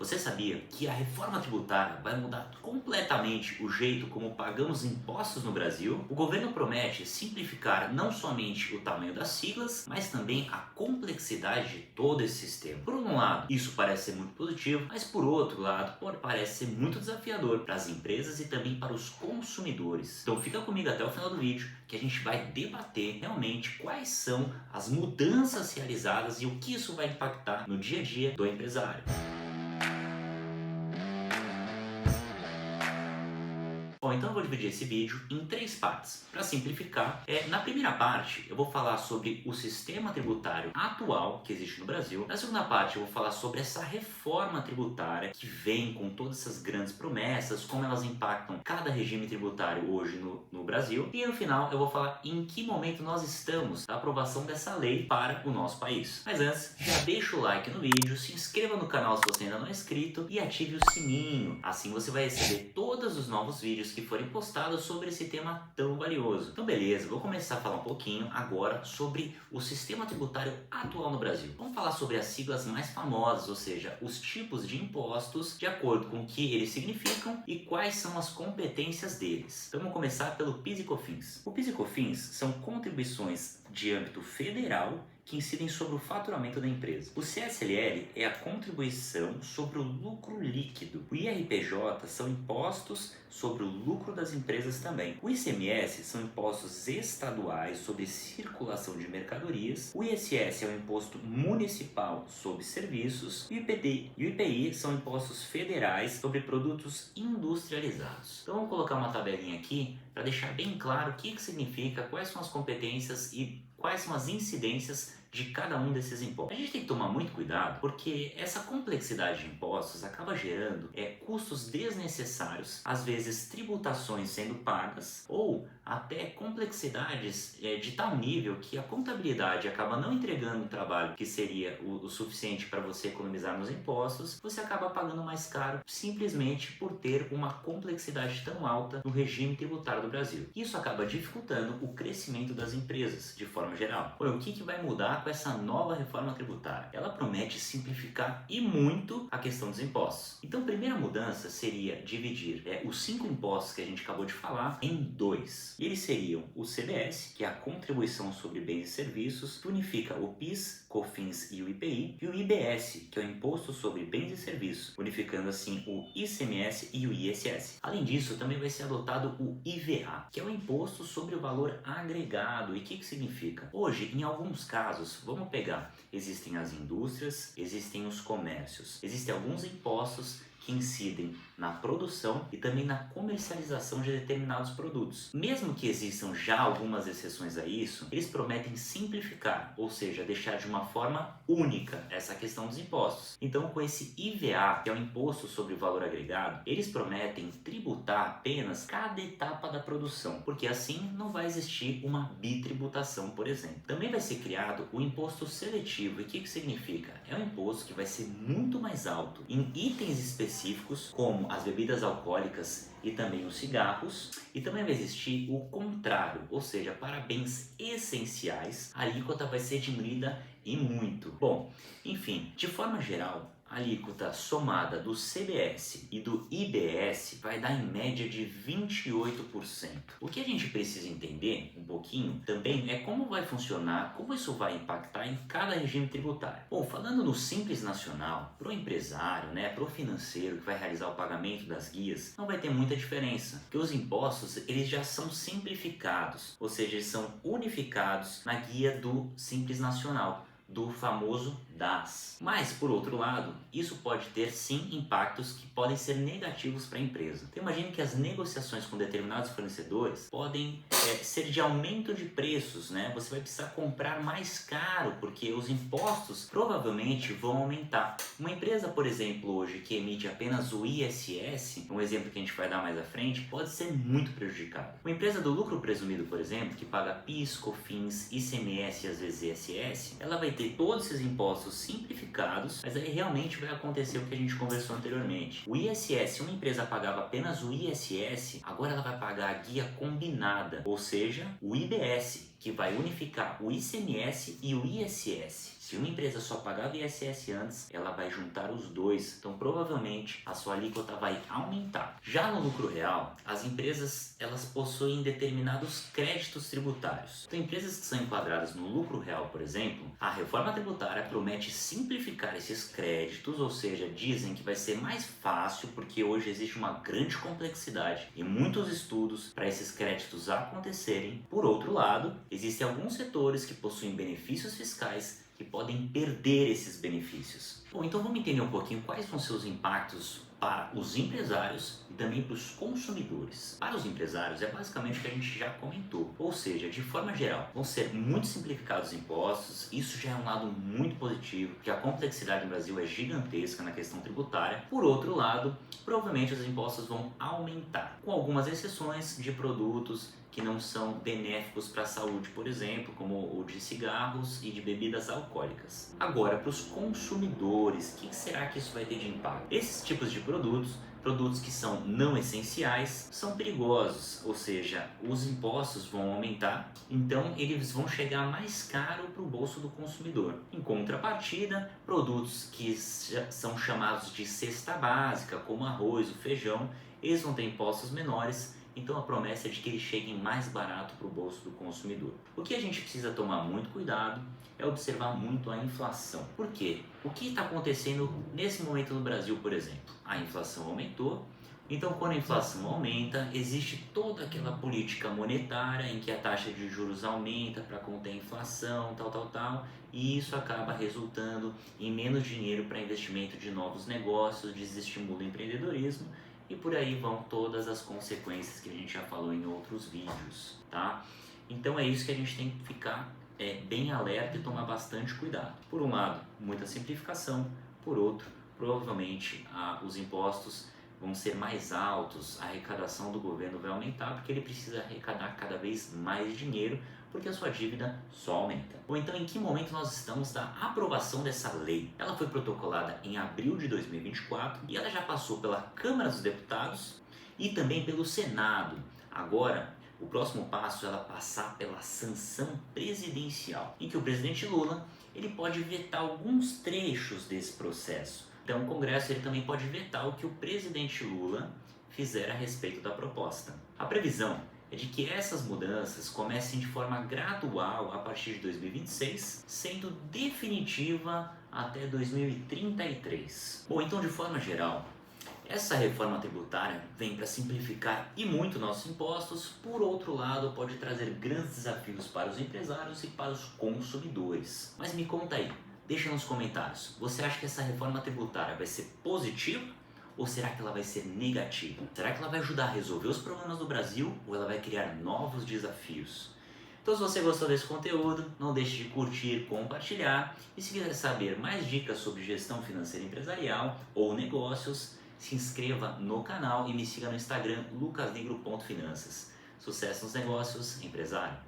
Você sabia que a reforma tributária vai mudar completamente o jeito como pagamos impostos no Brasil? O governo promete simplificar não somente o tamanho das siglas, mas também a complexidade de todo esse sistema. Por um lado, isso parece ser muito positivo, mas por outro lado, parece ser muito desafiador para as empresas e também para os consumidores. Então fica comigo até o final do vídeo que a gente vai debater realmente quais são as mudanças realizadas e o que isso vai impactar no dia a dia do empresário. Bom, então eu vou dividir esse vídeo em três partes. Para simplificar, na primeira parte eu vou falar sobre o sistema tributário atual que existe no Brasil. Na segunda parte eu vou falar sobre essa reforma tributária que vem com todas essas grandes promessas, como elas impactam cada regime tributário hoje no Brasil. E no final eu vou falar em que momento nós estamos da aprovação dessa lei para o nosso país. Mas antes, já deixa o like no vídeo, se inscreva no canal se você ainda não é inscrito e ative o sininho. Assim você vai receber todos os novos vídeos que forem postados sobre esse tema tão valioso. Então beleza, vou começar a falar um pouquinho agora sobre o sistema tributário atual no Brasil. Vamos falar sobre as siglas mais famosas, ou seja, os tipos de impostos de acordo com o que eles significam e quais são as competências deles. Então vamos começar pelo PIS e COFINS. O PIS e COFINS são contribuições de âmbito federal que incidem sobre o faturamento da empresa. O CSLL é a contribuição sobre o lucro líquido. O IRPJ são impostos sobre o lucro das empresas também. O ICMS são impostos estaduais sobre circulação de mercadorias. O ISS é o imposto municipal sobre serviços. E o IPI são impostos federais sobre produtos industrializados. Então vamos colocar uma tabelinha aqui para deixar bem claro o que significa, quais são as competências e quais são as incidências de cada um desses impostos. A gente tem que tomar muito cuidado porque essa complexidade de impostos acaba gerando custos desnecessários, às vezes tributações sendo pagas ou até complexidades de tal nível que a contabilidade acaba não entregando um trabalho que seria o suficiente para você economizar nos impostos, você acaba pagando mais caro simplesmente por ter uma complexidade tão alta no regime tributário do Brasil. Isso acaba dificultando o crescimento das empresas de forma geral. O que vai mudar com essa nova reforma tributária? Ela promete simplificar e muito a questão dos impostos. Então, a primeira mudança seria dividir os 5 impostos que a gente acabou de falar em 2. E eles seriam o CBS, que é a contribuição sobre bens e serviços, que unifica o PIS, COFINS e o IPI, e o IBS, que é o imposto sobre bens e serviços, unificando assim o ICMS e o ISS. Além disso, também vai ser adotado o IVA, que é o imposto sobre o valor agregado. E o que significa? Hoje, em alguns casos, vamos pegar, existem as indústrias, existem os comércios, existem alguns impostos que incidem na produção e também na comercialização de determinados produtos. Mesmo que existam já algumas exceções a isso, eles prometem simplificar, ou seja, deixar de uma forma única essa questão dos impostos. Então, com esse IVA, que é o imposto sobre o valor agregado, eles prometem tributar apenas cada etapa da produção, porque assim não vai existir uma bitributação, por exemplo. Também vai ser criado o imposto seletivo. E o que significa? É um imposto que vai ser muito mais alto em itens específicos, como as bebidas alcoólicas e também os cigarros, e também vai existir o contrário, ou seja, para bens essenciais, a alíquota vai ser diminuída e muito. Bom, enfim, de forma geral, a alíquota somada do CBS e do IBS vai dar em média de 28%. O que a gente precisa entender um pouquinho também é como vai funcionar, como isso vai impactar em cada regime tributário. Bom, falando no Simples Nacional, para o empresário, para o financeiro que vai realizar o pagamento das guias, não vai ter muita diferença, porque os impostos eles já são simplificados, ou seja, eles são unificados na guia do Simples Nacional, do famoso DAS. Mas, por outro lado, isso pode ter sim impactos que podem ser negativos para a empresa. Então imagine que as negociações com determinados fornecedores podem ser de aumento de preços, Você vai precisar comprar mais caro porque os impostos provavelmente vão aumentar. Uma empresa, por exemplo, hoje que emite apenas o ISS, um exemplo que a gente vai dar mais à frente, pode ser muito prejudicada. Uma empresa do lucro presumido, por exemplo, que paga PIS, COFINS, ICMS e às vezes ISS, ela vai ter todos esses impostos simplificados, mas aí realmente vai acontecer o que a gente conversou anteriormente. O ISS, se uma empresa pagava apenas o ISS, agora ela vai pagar a guia combinada, ou seja, o IBS, que vai unificar o ICMS e o ISS. Se uma empresa só pagava ISS antes, ela vai juntar os dois, então provavelmente a sua alíquota vai aumentar. Já no lucro real, as empresas elas possuem determinados créditos tributários. Então empresas que são enquadradas no lucro real, por exemplo, a reforma tributária promete simplificar esses créditos, ou seja, dizem que vai ser mais fácil porque hoje existe uma grande complexidade e muitos estudos para esses créditos acontecerem. Por outro lado, existem alguns setores que possuem benefícios fiscais que podem perder esses benefícios. Bom, então vamos entender um pouquinho quais vão ser os impactos para os empresários e também para os consumidores. Para os empresários é basicamente o que a gente já comentou, ou seja, de forma geral, vão ser muito simplificados os impostos, isso já é um lado muito positivo, porque a complexidade no Brasil é gigantesca na questão tributária. Por outro lado, provavelmente os impostos vão aumentar, com algumas exceções de produtos que não são benéficos para a saúde, por exemplo, como o de cigarros e de bebidas alcoólicas. Agora, para os consumidores, o que será que isso vai ter de impacto? Esses tipos de produtos que são não essenciais, são perigosos, ou seja, os impostos vão aumentar, então eles vão chegar mais caro para o bolso do consumidor. Em contrapartida, produtos que são chamados de cesta básica, como arroz, o feijão, eles vão ter impostos menores. Então a promessa é de que eles cheguem mais barato para o bolso do consumidor. O que a gente precisa tomar muito cuidado é observar muito a inflação. Por quê? O que está acontecendo nesse momento no Brasil, por exemplo? A inflação aumentou, então quando a inflação aumenta, existe toda aquela política monetária em que a taxa de juros aumenta para conter a inflação, tal, e isso acaba resultando em menos dinheiro para investimento de novos negócios, desestimula o empreendedorismo, e por aí vão todas as consequências que a gente já falou em outros vídeos, tá? Então é isso que a gente tem que ficar bem alerta e tomar bastante cuidado. Por um lado, muita simplificação. Por outro, provavelmente os impostos vão ser mais altos, a arrecadação do governo vai aumentar porque ele precisa arrecadar cada vez mais dinheiro porque a sua dívida só aumenta. Ou então, em que momento nós estamos da aprovação dessa lei? Ela foi protocolada em abril de 2024 e ela já passou pela Câmara dos Deputados e também pelo Senado. Agora, o próximo passo é ela passar pela sanção presidencial, em que o presidente Lula ele pode vetar alguns trechos desse processo. Então, o Congresso ele também pode vetar o que o presidente Lula fizer a respeito da proposta. A previsão é de que essas mudanças comecem de forma gradual a partir de 2026, sendo definitiva até 2033. Bom, então de forma geral, essa reforma tributária vem para simplificar e muito nossos impostos, por outro lado pode trazer grandes desafios para os empresários e para os consumidores. Mas me conta aí, deixa nos comentários, você acha que essa reforma tributária vai ser positiva? Ou será que ela vai ser negativa? Será que ela vai ajudar a resolver os problemas do Brasil ou ela vai criar novos desafios? Então, se você gostou desse conteúdo, não deixe de curtir, compartilhar e se quiser saber mais dicas sobre gestão financeira empresarial ou negócios, se inscreva no canal e me siga no Instagram lucasnegro.finanças. Sucesso nos negócios, empresário!